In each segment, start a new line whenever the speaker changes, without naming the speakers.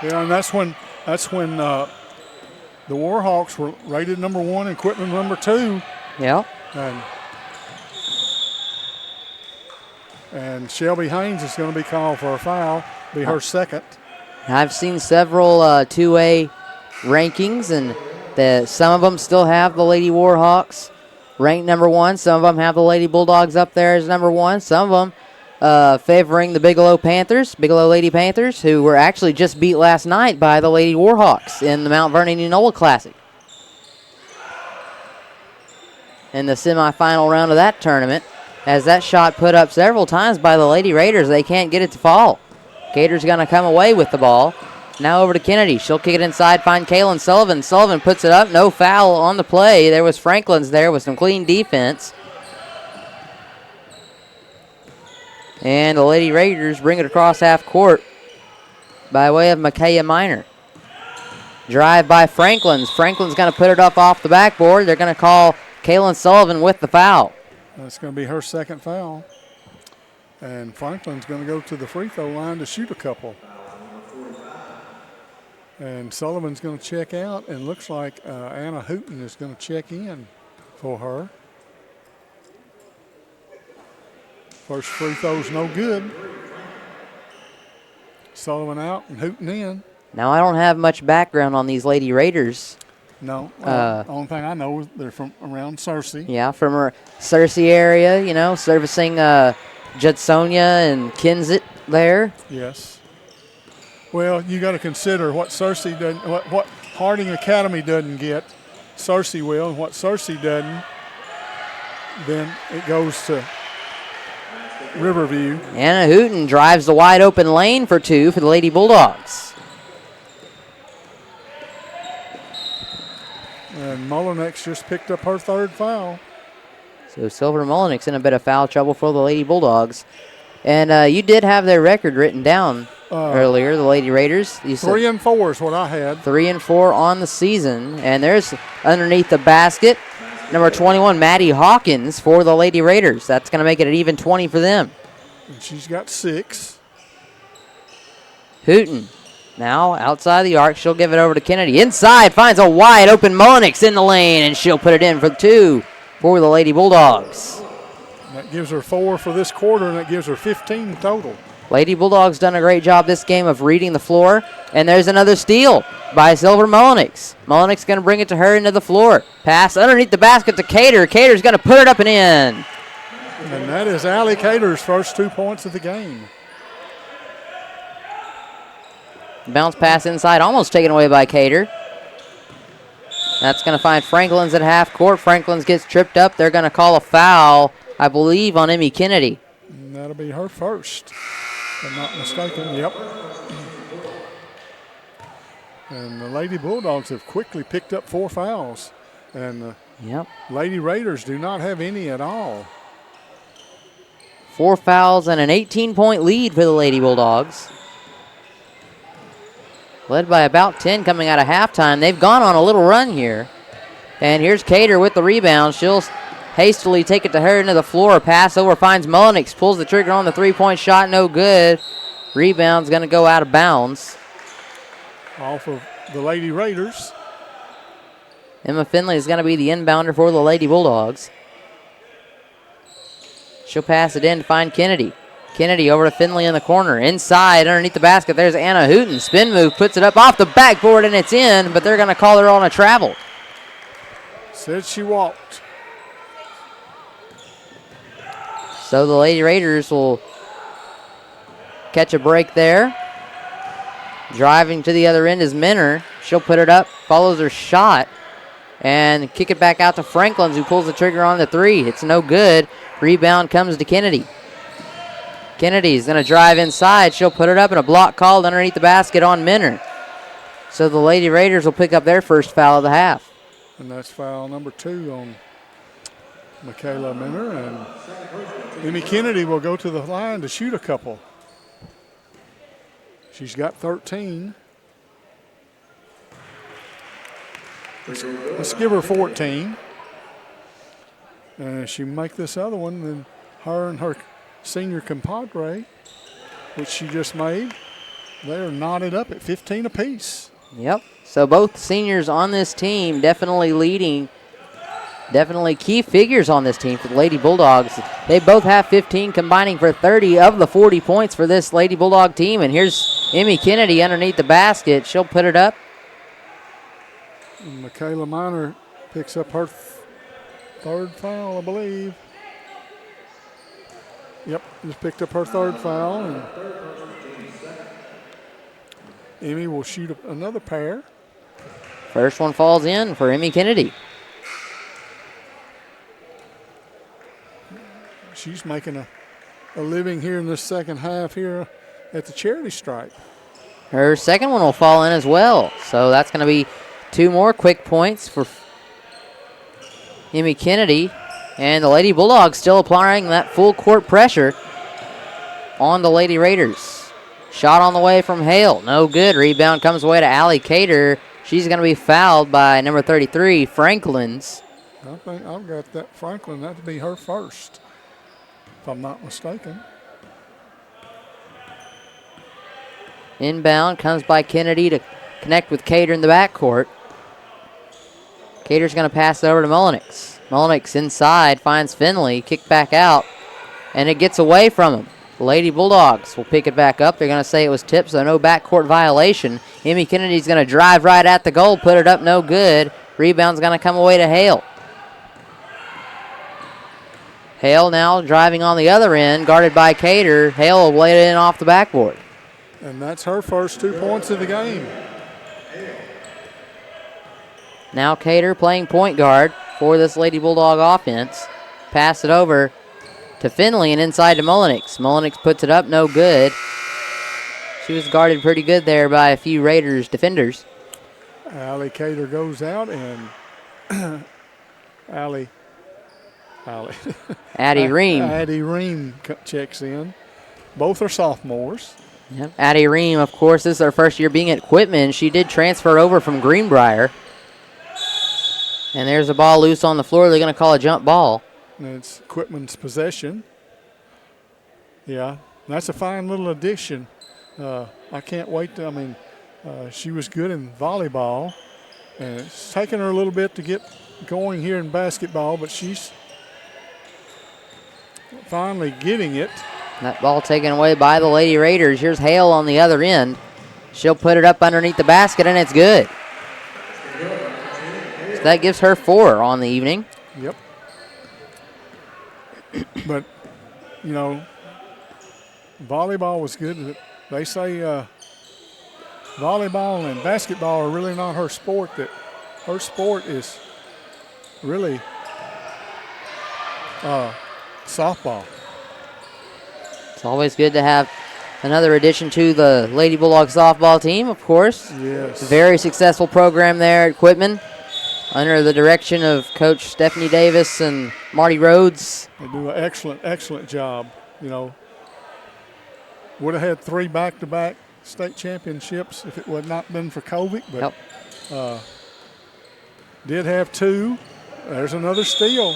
Yeah, and that's when the Warhawks were rated number 1 and Quitman number 2.
Yeah.
And Shelby Haynes is going to be called for a foul, be her second.
I've seen several 2A rankings, and some of them still have the Lady Warhawks ranked number 1. Some of them have the Lady Bulldogs up there as number 1. Some of them favoring the Bigelow Lady Panthers, who were actually just beat last night by the Lady Warhawks in the Mount Vernon Enola Classic in the semifinal round of that tournament. As that shot put up several times by the Lady Raiders, they can't get it to fall. Cater's going to come away with the ball. Now over to Kennedy. She'll kick it inside, find Kaylin Sullivan. Sullivan puts it up. No foul on the play. There was Franklin's there with some clean defense. And the Lady Raiders bring it across half court by way of Micaiah Minor. Drive by Franklin's. Franklin's going to put it up off the backboard. They're going to call Kaylin Sullivan with the foul.
That's going to be her second foul. And Franklin's going to go to the free throw line to shoot a couple. And Sullivan's going to check out, and looks like Anna Hooten is going to check in for her. First free throw's no good. Sullivan out and Hooten in.
Now, I don't have much background on these Lady Raiders.
No. The only thing I know is they're from around Searcy.
Yeah, from her Searcy area, servicing Judsonia and Kensett there.
Yes. Well, you got to consider what Searcy doesn't, what Harding Academy doesn't get, Searcy will, and what Searcy doesn't, then it goes to Riverview.
Anna Hooten drives the wide open lane for 2 for the Lady Bulldogs.
And Mullinex just picked up her third foul.
So Silver Mullinex in a bit of foul trouble for the Lady Bulldogs. And you did have their record written down earlier, the Lady Raiders.
3 and 4 is what I had.
3 and 4 on the season. And there's underneath the basket, number 21, Maddie Hawkins for the Lady Raiders. That's going to make it an even 20 for them.
And she's got 6.
Hooten. Now, outside the arc, she'll give it over to Kennedy. Inside, finds a wide open Mullinex in the lane, and she'll put it in for 2 for the Lady Bulldogs.
That gives her 4 for this quarter, and that gives her 15 total.
Lady Bulldogs done a great job this game of reading the floor, and there's another steal by Silver Mullinex. Mullinex going to bring it to her into the floor. Pass underneath the basket to Cater. Cater's going to put it up and in.
And that is Allie Cater's first 2 points of the game.
Bounce pass inside, almost taken away by Cater. That's going to find Franklin's at half court. Franklin's gets tripped up. They're going to call a foul, I believe, on Emmy Kennedy.
And that'll be her first, if I'm not mistaken. Yep. And the Lady Bulldogs have quickly picked up 4 fouls. And the Lady Raiders do not have any at all.
4 fouls and an 18-point lead for the Lady Bulldogs. Led by about 10 coming out of halftime. They've gone on a little run here. And here's Cater with the rebound. She'll hastily take it to her into the floor. Pass over, finds Mullinex. Pulls the trigger on the 3-point shot. No good. Rebound's going to go out of bounds.
Off of the Lady Raiders.
Emma Finley is going to be the inbounder for the Lady Bulldogs. She'll pass it in to find Kennedy. Kennedy over to Finley in the corner. Inside, underneath the basket, there's Anna Hooten. Spin move, puts it up off the backboard, and it's in, but they're going to call her on a travel.
Said she walked.
So the Lady Raiders will catch a break there. Driving to the other end is Minner. She'll put it up, follows her shot, and kick it back out to Franklin's, who pulls the trigger on the 3. It's no good. Rebound comes to Kennedy. Kennedy's going to drive inside. She'll put it up, and a block called underneath the basket on Minner. So the Lady Raiders will pick up their first foul of the half.
And that's foul number 2 on Michaela Minner. And Emmy Kennedy will go to the line to shoot a couple. She's got 13. Let's give her 14. And if she make this other one, then her and her senior compadre, which she just made, They're knotted up at 15 apiece.
Yep. So both seniors on this team definitely leading, definitely key figures on this team for the Lady Bulldogs. They both have 15, combining for 30 of the 40 points for this Lady Bulldog team. And here's Emmy Kennedy underneath the basket. She'll put it up.
And Michaela Miner picks up her third foul, I believe. Yep, just picked up her third foul. And Emmy will shoot another pair.
First one falls in for Emmy Kennedy.
She's making a living here in this second half here at the charity stripe.
Her second one will fall in as well. So that's going to be 2 more quick points for Emmy Kennedy. And the Lady Bulldogs still applying that full court pressure on the Lady Raiders. Shot on the way from Hale. No good. Rebound comes away to Allie Cater. She's going to be fouled by number 33, Franklin's.
I think I've got that Franklin. That'd be her first, if I'm not mistaken.
Inbound comes by Kennedy to connect with Cater in the backcourt. Cater's going to pass it over to Mullenix. Mullenix inside, finds Finley, kick back out, and it gets away from him. The Lady Bulldogs will pick it back up. They're going to say it was tipped, so no backcourt violation. Emmy Kennedy's going to drive right at the goal, put it up, no good. Rebound's going to come away to Hale. Hale now driving on the other end, guarded by Cater. Hale will lay it in off the backboard.
And that's her first 2 points of the game.
Now Cater playing point guard for this Lady Bulldog offense. Pass it over to Finley and inside to Mullenix. Mullenix puts it up, no good. She was guarded pretty good there by a few Raiders defenders.
Allie Cater goes out and Addie
Ream.
Addie Ream checks in. Both are sophomores.
Yep. Addie Ream, of course, this is her first year being at Quitman. She did transfer over from Greenbrier. And there's a ball loose on the floor. They're going to call a jump ball.
And it's Quitman's possession. Yeah, that's a fine little addition. I can't wait to, she was good in volleyball. And it's taken her a little bit to get going here in basketball, but she's finally getting it.
That ball taken away by the Lady Raiders. Here's Hale on the other end. She'll put it up underneath the basket, and it's good. So that gives her 4 on the evening.
Yep. But, volleyball was good. They say volleyball and basketball are really not her sport. That her sport is really softball.
It's always good to have another addition to the Lady Bulldog softball team, of course.
Yes.
Very successful program there at Quitman under the direction of Coach Stephanie Davis and Marty Rhodes.
They do an excellent job. Would have had 3 back-to-back state championships if it would not been for COVID, but did have 2. There's another steal.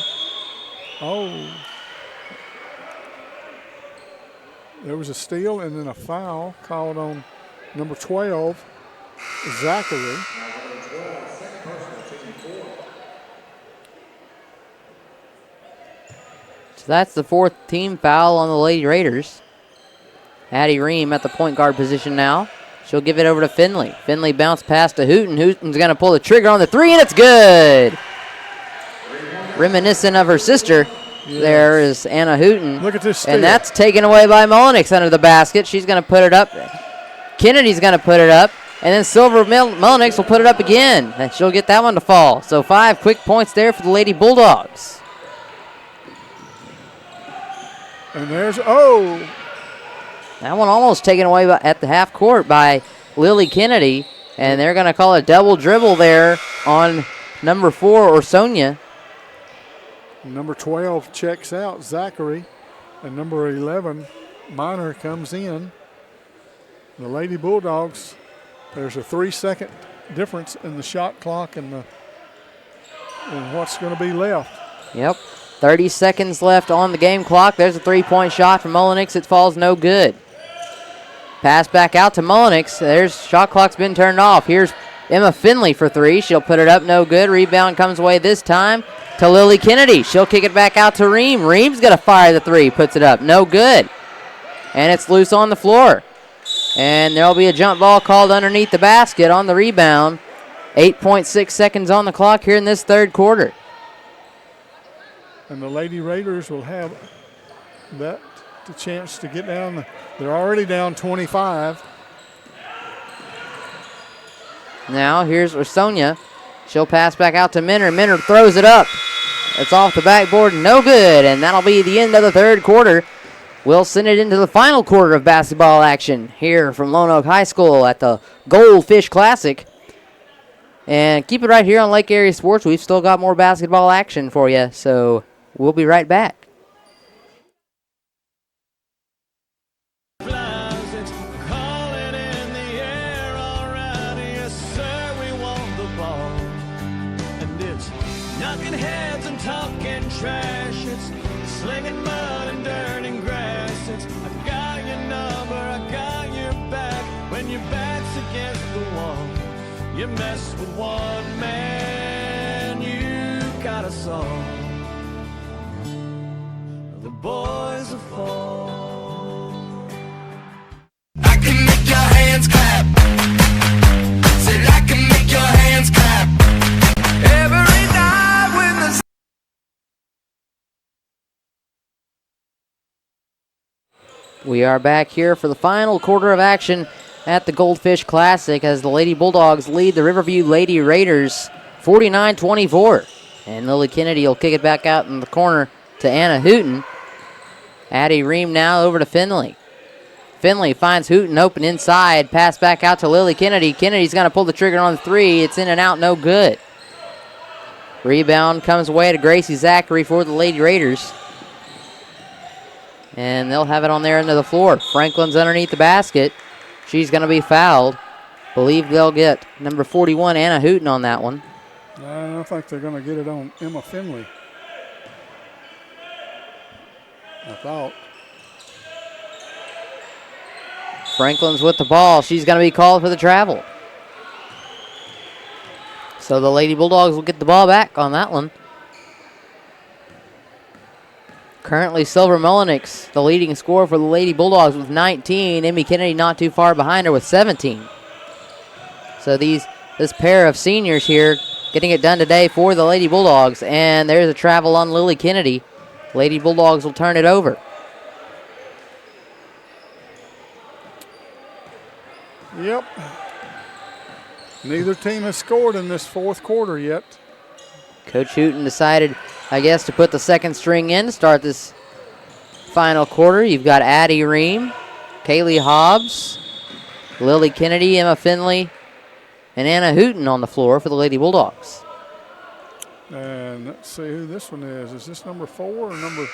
Oh. There was a steal and then a foul called on number 12, Zachary.
So that's the 4th team foul on the Lady Raiders. Addie Ream at the point guard position now. She'll give it over to Finley. Finley bounce pass to Hooten. Hooten's going to pull the trigger on the 3, and it's good. Reminiscent of her sister. Yes. There is Anna Hooten.
Look at this steal.
And that's taken away by Mullenix under the basket. She's going to put it up. Kennedy's going to put it up. And then Silver Mullenix will put it up again. And she'll get that one to fall. So 5 quick points there for the Lady Bulldogs.
And there's,
that one almost taken away at the half court by Lily Kennedy. And they're going to call a double dribble there on number 4, or Sonia.
Number 12 checks out, Zachary. And number 11, Miner, comes in. The Lady Bulldogs, there's a 3-second difference in the shot clock and what's going to be left.
Yep. 30 seconds left on the game clock. There's a 3-point shot from Mullenix. It falls no good. Pass back out to Mullenix. There's shot clock's been turned off. Here's Emma Finley for three. She'll put it up, no good. Rebound comes away this time to Lily Kennedy. She'll kick it back out to Ream. Ream's going to fire the three, puts it up, no good. And it's loose on the floor. And there'll be a jump ball called underneath the basket on the rebound. 8.6 seconds on the clock here in this third quarter.
And the Lady Raiders will have the chance to get down. They're already down 25.
Now here's Sonia. She'll pass back out to Minner. Minner throws it up. It's off the backboard, no good. And that'll be the end of the third quarter. We'll send it into the final quarter of basketball action here from Lone Oak High School at the Goldfish Classic. And keep it right here on Lake Area Sports. We've still got more basketball action for you, so we'll be right back.
Knocking heads and talking trash. It's slinging mud and dirt and grass. It's I got your number, I got your back. When your back's against the wall, you mess with one man, you got us all. The boys are fall. I can make your hands clap. Said I can make your hands clap. Every night when the
We are back here for the final quarter of action at the Goldfish Classic as the Lady Bulldogs lead the Riverview Lady Raiders 49-24. And Lily Kennedy will kick it back out in the corner to Anna Hooten. Addie Ream now over to Finley. Finley finds Hooten open inside. Pass back out to Lily Kennedy. Kennedy's going to pull the trigger on the three. It's in and out, no good. Rebound comes away to Gracie Zachary for the Lady Raiders. And they'll have it on their end of the floor. Franklin's underneath the basket. She's going to be fouled. Believe they'll get number 41, Anna Hooten, on that one.
I don't think they're going to get it on Emma Finley. I thought.
Franklin's with the ball. She's going to be called for the travel. So the Lady Bulldogs will get the ball back on that one. Currently, Silver Mullenix, the leading scorer for the Lady Bulldogs with 19. Emmy Kennedy not too far behind her with 17. So this pair of seniors here getting it done today for the Lady Bulldogs. And there's a travel on Lily Kennedy. Lady Bulldogs will turn it over.
Yep. Neither team has scored in this fourth quarter yet.
Coach Hooten decided, I guess, to put the second string in to start this final quarter. You've got Addie Ream, Kaylee Hobbs, Lily Kennedy, Emma Finley, and Anna Hooten on the floor for the Lady Bulldogs.
And let's see who this one is. Is this number 4 or number?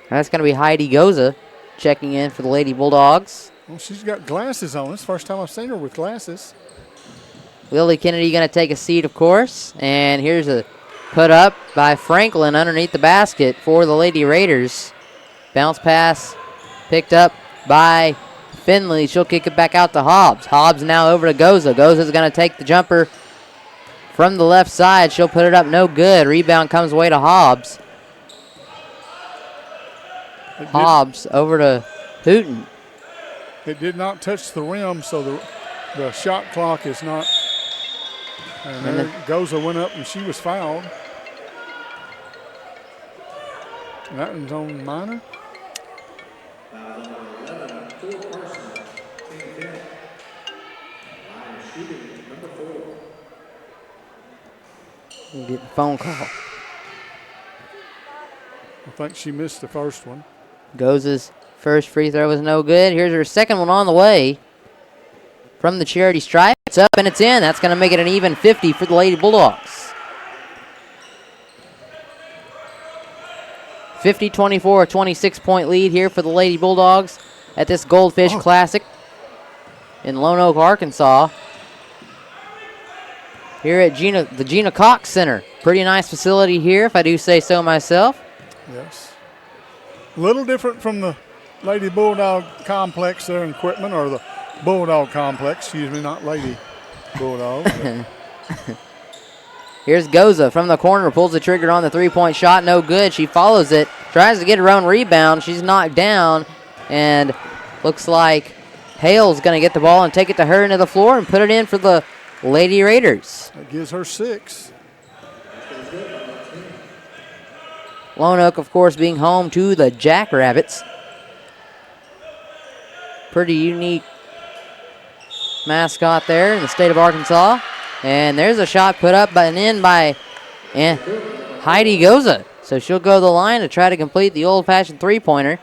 That's going to be Heidi Goza checking in for the Lady Bulldogs.
Well, she's got glasses on. It's the first time I've seen her with glasses.
Lily Kennedy going to take a seat, of course. And here's a put up by Franklin underneath the basket for the Lady Raiders. Bounce pass picked up by Finley. She'll kick it back out to Hobbs. Hobbs now over to Goza. Goza's going to take the jumper from the left side. She'll put it up, no good. Rebound comes away to Hobbs. Hobbs over to Hooten.
It did not touch the rim, so the shot clock is not. And there Goza went up and she was fouled. And that one's on Minor.
Get a phone call.
I think she missed the first one.
Goza's first free throw was no good. Here's her second one on the way from the charity stripe. It's up and it's in. That's going to make it an even 50 for the Lady Bulldogs. 50-24, 26-point lead here for the Lady Bulldogs at this Goldfish Classic in Lone Oak, Arkansas. Here at the Gina Cox Center. Pretty nice facility here, if I do say so myself.
Yes. A little different from the Lady Bulldog Complex there in Quitman, or the Bulldog Complex, excuse me, not Lady Bulldog.
Here's Goza from the corner, pulls the trigger on the three-point shot, no good. She follows it, tries to get her own rebound. She's knocked down, and looks like Hale's going to get the ball and take it to her into the floor and put it in for the Lady Raiders.
That gives her 6.
Lone Oak, of course, being home to the Jackrabbits. Pretty unique mascot there in the state of Arkansas. And there's a shot put up and in by Heidi Goza. So she'll go to the line to try to complete the old-fashioned three-pointer.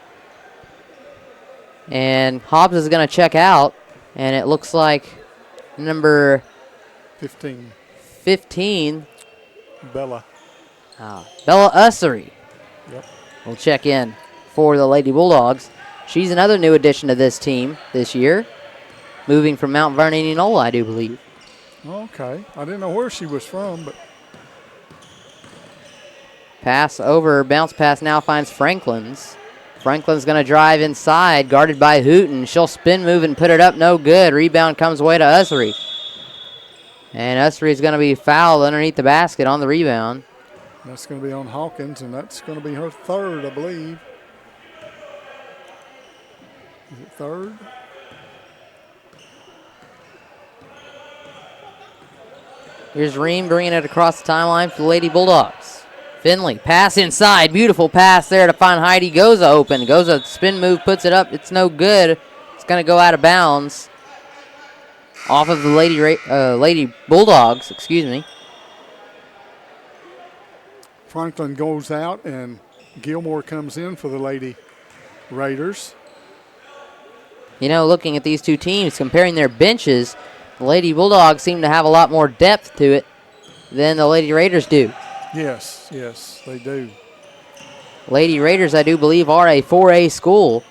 And Hobbs is going to check out. And it looks like number 15.
Bella.
Bella Ussery.
Yep.
Will check in for the Lady Bulldogs. She's another new addition to this team this year. Moving from Mount Vernon, Enola, I do believe.
Okay. I didn't know where she was from, but.
Pass over, bounce pass now finds Franklin's. Franklin's going to drive inside, guarded by Hooten. She'll spin move and put it up, no good. Rebound comes away to Ussery. And Ussery is going to be fouled underneath the basket on the rebound.
That's going to be on Hawkins, and that's going to be her 3rd, I believe. Is it 3rd?
Here's Ream bringing it across the timeline for the Lady Bulldogs. Finley, pass inside. Beautiful pass there to find Heidi Goza open. Goza spin move, puts it up. It's no good. It's going to go out of bounds. Off of the Lady Bulldogs, excuse me.
Franklin goes out, and Gilmore comes in for the Lady Raiders.
You know, looking at these two teams, comparing their benches, the Lady Bulldogs seem to have a lot more depth to it than the Lady Raiders do.
Yes, they do.
Lady Raiders, I do believe, are a 4A school.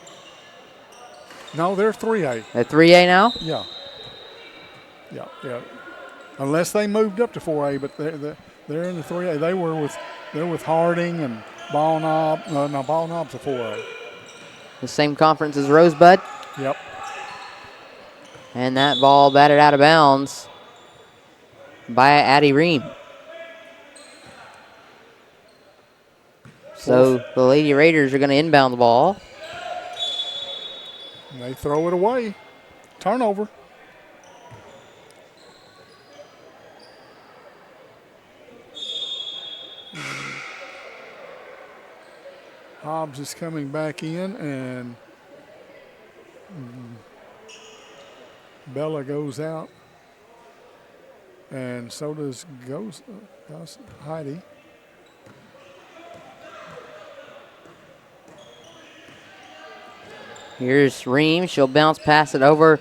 No, they're 3A.
They're 3A now?
Yeah. Unless they moved up to 4A, but they're in the 3A. They're with Harding and Ball Knob. No, Ball Knob's a 4A.
The same conference as Rosebud.
Yep.
And that ball batted out of bounds by Addie Ream. So the Lady Raiders are going to inbound the ball.
And they throw it away. Turnover. Hobbs is coming back in, and Bella goes out, and so does Heidi.
Here's Ream. She'll bounce pass it over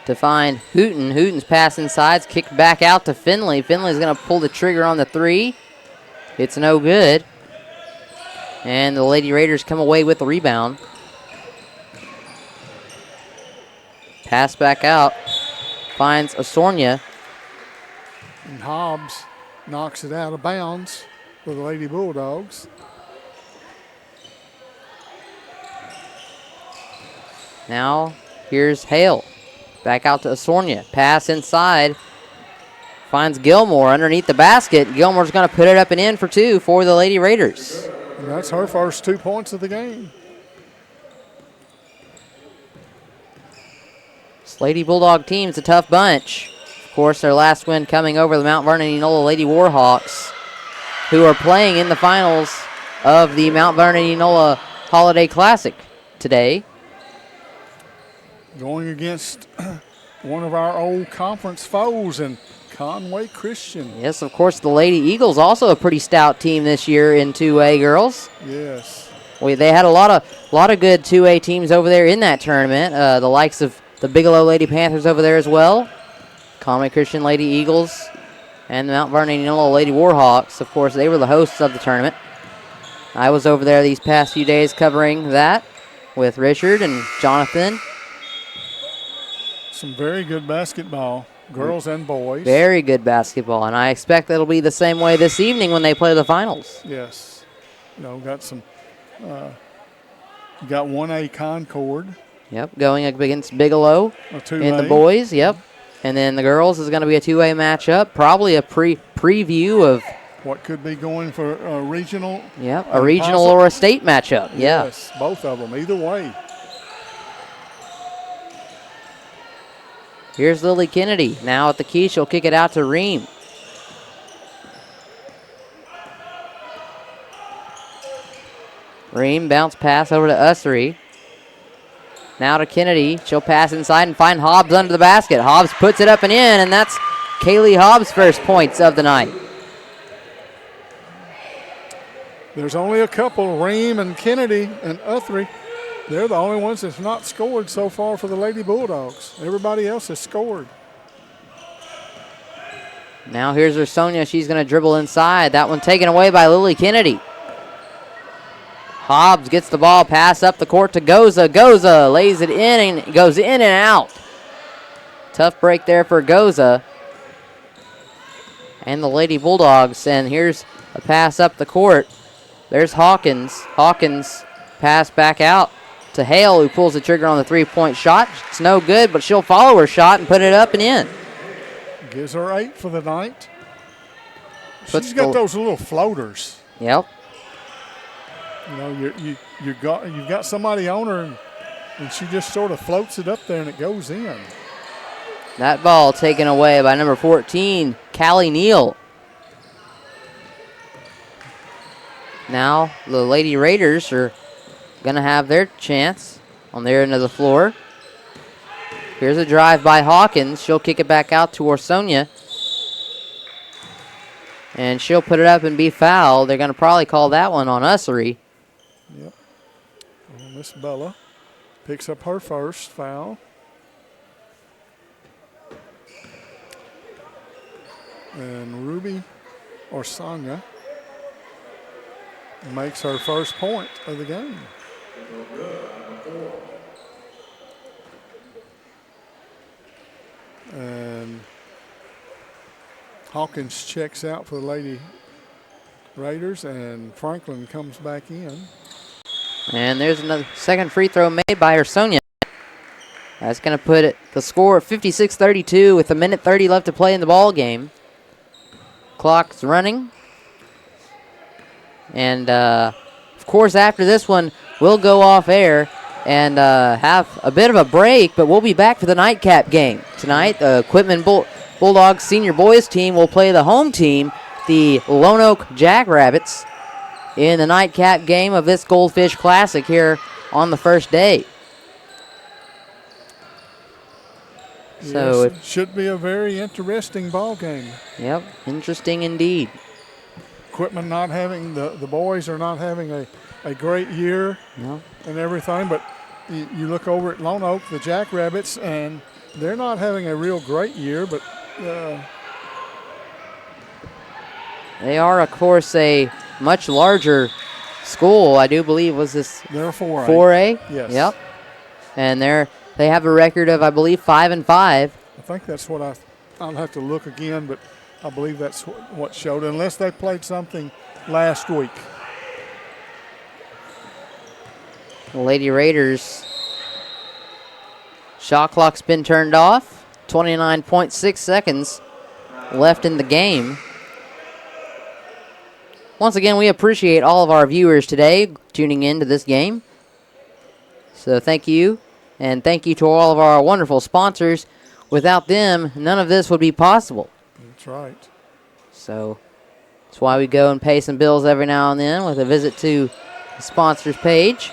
to find Hooten. Hooten's pass inside, kicked back out to Finley. Finley's going to pull the trigger on the three. It's no good. And the Lady Raiders come away with the rebound. Pass back out. Finds Osornia.
And Hobbs knocks it out of bounds for the Lady Bulldogs.
Now here's Hale. Back out to Osornia. Pass inside. Finds Gilmore underneath the basket. Gilmore's going to put it up and in for 2 for the Lady Raiders.
And that's her first 2 points of the game.
This Lady Bulldog team's a tough bunch. Of course, their last win coming over the Mount Vernon Enola Lady Warhawks, who are playing in the finals of the Mount Vernon Enola Holiday Classic today.
Going against one of our old conference foes in Conway Christian.
Yes, of course, the Lady Eagles also a pretty stout team this year in 2A girls.
Yes.
They had a lot of good 2A teams over there in that tournament. The likes of the Bigelow Lady Panthers over there as well. Conway Christian Lady Eagles and the Mount Vernon Enola Lady Warhawks. Of course, they were the hosts of the tournament. I was over there these past few days covering that with Richard and Jonathan.
Some very good basketball, girls and boys.
Very good basketball, and I expect that'll be the same way this evening when they play the finals.
Yes. Got some You got 1A Concord.
Yep, going up against Bigelow
A 2A.
in the boys. Yep. And then the girls is going to be a 2A matchup. Probably a preview of
What could be going for a regional.
Yep, a regional or a state matchup. Yeah.
Yes, both of them, either way.
Here's Lily Kennedy. Now at the key, she'll kick it out to Ream. Ream bounce pass over to Ussery. Now to Kennedy. She'll pass inside and find Hobbs under the basket. Hobbs puts it up and in, and that's Kaylee Hobbs' first points of the night.
There's only a couple, Ream and Kennedy and Uthry. They're the only ones that's not scored so far for the Lady Bulldogs. Everybody else has scored.
Now here's her Sonia. She's going to dribble inside. That one taken away by Lily Kennedy. Hobbs gets the ball, pass up the court to Goza. Goza lays it in and goes in and out. Tough break there for Goza and the Lady Bulldogs. And here's a pass up the court. There's Hawkins. Hawkins pass back out to Hale, who pulls the trigger on the three-point shot. It's no good, but she'll follow her shot and put it up and in.
Gives her 8 for the night.
Puts
She's got those little floaters.
Yep.
You know, you've got somebody on her, and she just sort of floats it up there, and it goes in.
That ball taken away by number 14, Callie Neal. Now the Lady Raiders are going to have their chance on their end of the floor. Here's a drive by Hawkins. She'll kick it back out to Orsonia. And she'll put it up and be fouled. They're going to probably call that one on Ussery.
Yep. Well, Miss Bella picks up her first foul. And Ruby Orsonia makes her first point of the game. And Hawkins checks out for the Lady Raiders, and Franklin comes back in.
And there's another second free throw made by Ursonia. That's going to put the score at 56-32 with a minute 30 left to play in the ball game. Clock's running. And, of course, after this one, we'll go off air and have a bit of a break, but we'll be back for the nightcap game. Tonight, the Quitman Bulldogs senior boys team will play the home team, the Lone Oak Jackrabbits, in the nightcap game of this Goldfish Classic here on the first day. So
yes, it should be a very interesting ball game.
Yep, interesting indeed.
Quitman not having, the boys are not having a great year and everything, but you look over at Lone Oak, the Jackrabbits, and they're not having a real great year, but
they are, of course, a much larger school. I do believe was this.
They're 4A.
4A?
Yes.
Yep. And they have a record of, I believe, 5-5.
I think that's what I'll have to look again, but I believe that's what showed, unless they played something last week.
The Lady Raiders shot clock's been turned off. 29.6 seconds left in the game. Once again, we appreciate all of our viewers today tuning in to this game. So thank you, and thank you to all of our wonderful sponsors. Without them, none of this would be possible.
That's right.
So that's why we go and pay some bills every now and then with a visit to the sponsors page.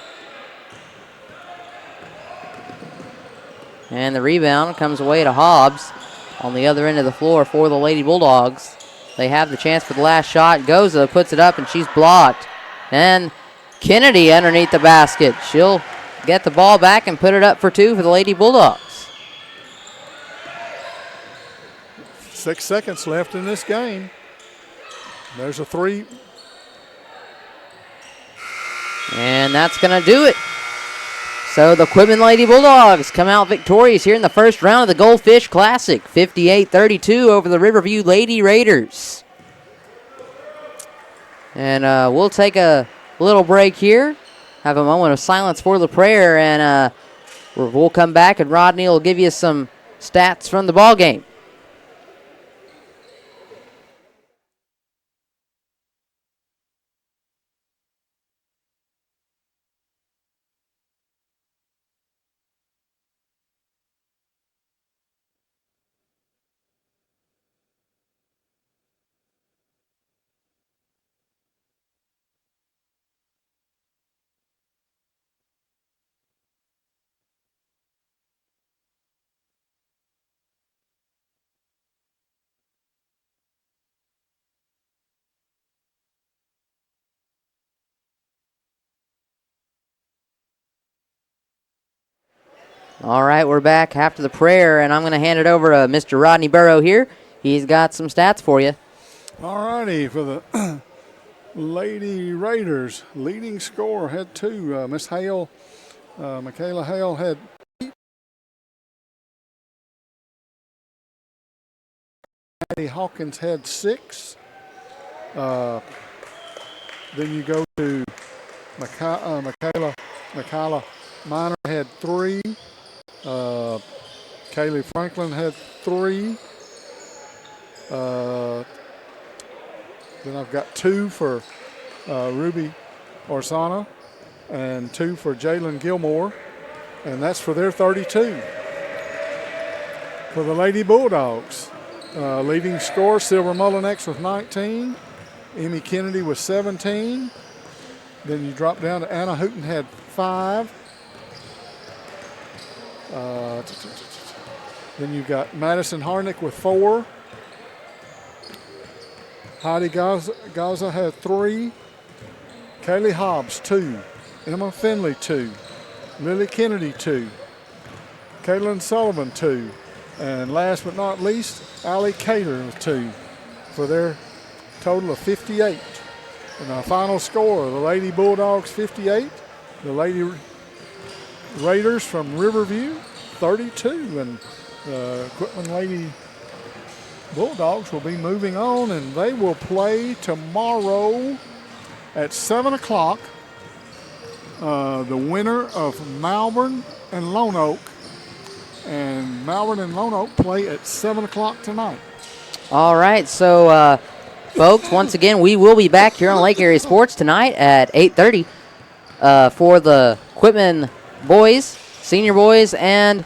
And the rebound comes away to Hobbs on the other end of the floor for the Lady Bulldogs. They have the chance for the last shot. Goza puts it up, and she's blocked. And Kennedy underneath the basket. She'll get the ball back and put it up for two for the Lady Bulldogs.
6 seconds left in this game. There's a three.
And that's going to do it. So the Quitman Lady Bulldogs come out victorious here in the first round of the Goldfish Classic. 58-32 over the Riverview Lady Raiders. And we'll take a little break here. have a moment of silence for the prayer, and we'll come back, and Rodney will give you some stats from the ball game. All right, we're back after the prayer, and I'm going to hand it over to Mr. Rodney Burrow here. He's got some stats for you.
All righty, for the Lady Raiders, leading scorer had 2. Miss Hale, Michaela Hale had 8. Maddie Hawkins had 6. Then you go to Michaela Minor had 3. Kaylee Franklin had 3. Then I've got 2 for Ruby Orsana and 2 for Jalen Gilmore, and that's for their 32. For the Lady Bulldogs, leading scorer Silver Mullinex with 19. Emmy Kennedy with 17. Then you drop down to Anna Hooten had 5. Then you got Madison Harnick with 4. Heidi Gaza had 3. Kaylee Hobbs 2. Emma Finley 2. Lily Kennedy 2. Caitlin Sullivan 2. And last but not least, Allie Cater with 2 for their total of 58. And our final score, the Lady Bulldogs 58, the Lady Raiders from Riverview 32, and the Quitman Lady Bulldogs will be moving on, and they will play tomorrow at 7 o'clock. The winner of Malvern and Lone Oak. And Malvern and Lone Oak play at 7 o'clock tonight.
All right, so folks, once again, we will be back here on Lake Area Sports tonight at 8:30 for the Quitman boys, senior boys, and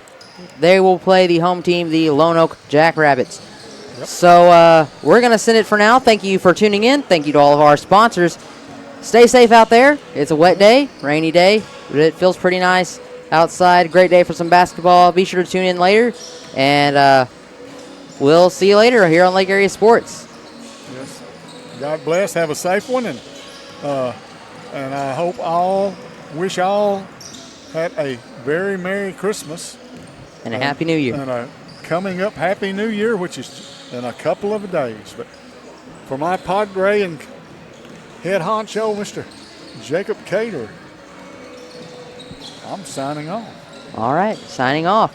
they will play the home team, the Lone Oak Jackrabbits. Yep. So we're going to send it for now. Thank you for tuning in. Thank you to all of our sponsors. Stay safe out there. It's a wet day, rainy day, but it feels pretty nice outside. Great day for some basketball. Be sure to tune in later, and we'll see you later here on Lake Area Sports.
Yes. God bless. Have a safe one, and I wish all had a very Merry Christmas
and a Happy New Year.
And a coming up Happy New Year, which is in a couple of days. But for my Padre and head honcho, Mr. Jacob Cater, I'm signing off.
All right, signing off.